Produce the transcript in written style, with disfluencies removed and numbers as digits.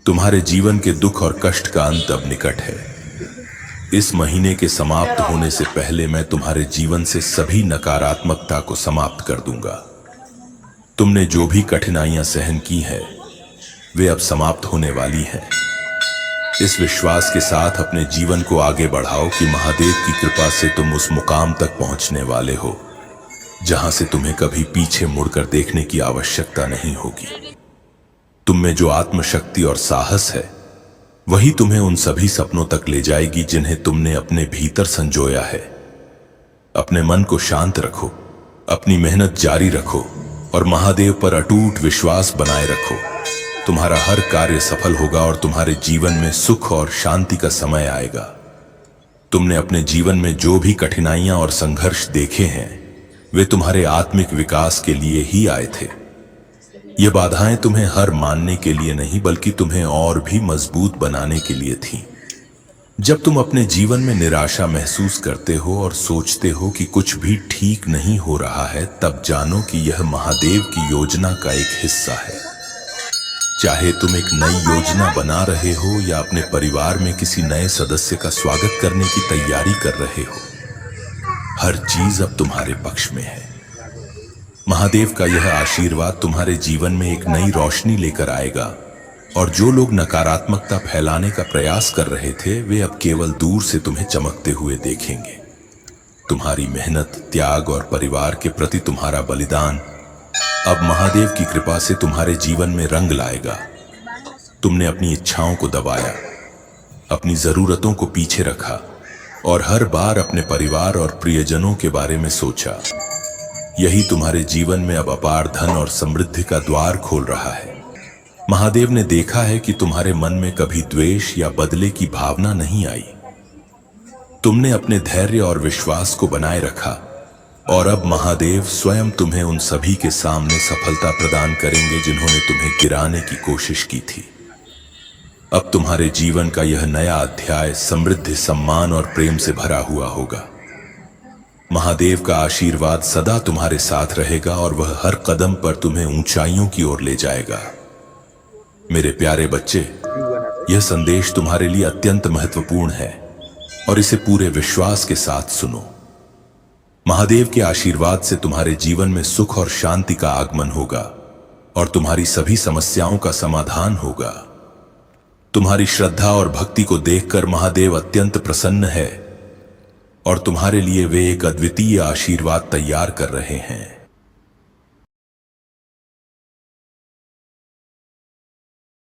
तुम्हारे जीवन के दुख और कष्ट का अंत अब निकट है। इस महीने के समाप्त होने से पहले मैं तुम्हारे जीवन से सभी नकारात्मकता को समाप्त कर दूंगा। तुमने जो भी कठिनाइयां सहन की है वे अब समाप्त होने वाली हैं। इस विश्वास के साथ अपने जीवन को आगे बढ़ाओ कि महादेव की कृपा से तुम उस मुकाम तक पहुंचने वाले हो जहां से तुम्हें कभी पीछे मुड़कर देखने की आवश्यकता नहीं होगी। तुम में जो आत्मशक्ति और साहस है वही तुम्हें उन सभी सपनों तक ले जाएगी जिन्हें तुमने अपने भीतर संजोया है। अपने मन को शांत रखो, अपनी मेहनत जारी रखो और महादेव पर अटूट विश्वास बनाए रखो। तुम्हारा हर कार्य सफल होगा और तुम्हारे जीवन में सुख और शांति का समय आएगा। तुमने अपने जीवन में जो भी कठिनाइयां और संघर्ष देखे हैं वे तुम्हारे आत्मिक विकास के लिए ही आए थे। ये बाधाएं तुम्हें हार मानने के लिए नहीं बल्कि तुम्हें और भी मजबूत बनाने के लिए थीं। जब तुम अपने जीवन में निराशा महसूस करते हो और सोचते हो कि कुछ भी ठीक नहीं हो रहा है, तब जानो कि यह महादेव की योजना का एक हिस्सा है। चाहे तुम एक नई योजना बना रहे हो या अपने परिवार में किसी नए सदस्य का स्वागत करने की तैयारी कर रहे हो, हर चीज अब तुम्हारे पक्ष में है। महादेव का यह आशीर्वाद तुम्हारे जीवन में एक नई रोशनी लेकर आएगा और जो लोग नकारात्मकता फैलाने का प्रयास कर रहे थे वे अब केवल दूर से तुम्हें चमकते हुए देखेंगे। तुम्हारी मेहनत, त्याग और परिवार के प्रति तुम्हारा बलिदान अब महादेव की कृपा से तुम्हारे जीवन में रंग लाएगा। तुमने अपनी इच्छाओं को दबाया, अपनी जरूरतों को पीछे रखा और हर बार अपने परिवार और प्रियजनों के बारे में सोचा। यही तुम्हारे जीवन में अब अपार धन और समृद्धि का द्वार खोल रहा है। महादेव ने देखा है कि तुम्हारे मन में कभी द्वेष या बदले की भावना नहीं आई। तुमने अपने धैर्य और विश्वास को बनाए रखा और अब महादेव स्वयं तुम्हें उन सभी के सामने सफलता प्रदान करेंगे जिन्होंने तुम्हें गिराने की कोशिश की थी। अब तुम्हारे जीवन का यह नया अध्याय समृद्धि, सम्मान और प्रेम से भरा हुआ होगा। महादेव का आशीर्वाद सदा तुम्हारे साथ रहेगा और वह हर कदम पर तुम्हें ऊंचाइयों की ओर ले जाएगा। मेरे प्यारे बच्चे, यह संदेश तुम्हारे लिए अत्यंत महत्वपूर्ण है और इसे पूरे विश्वास के साथ सुनो। महादेव के आशीर्वाद से तुम्हारे जीवन में सुख और शांति का आगमन होगा और तुम्हारी सभी समस्याओं का समाधान होगा। तुम्हारी श्रद्धा और भक्ति को देखकर महादेव अत्यंत प्रसन्न है और तुम्हारे लिए वे एक अद्वितीय आशीर्वाद तैयार कर रहे हैं।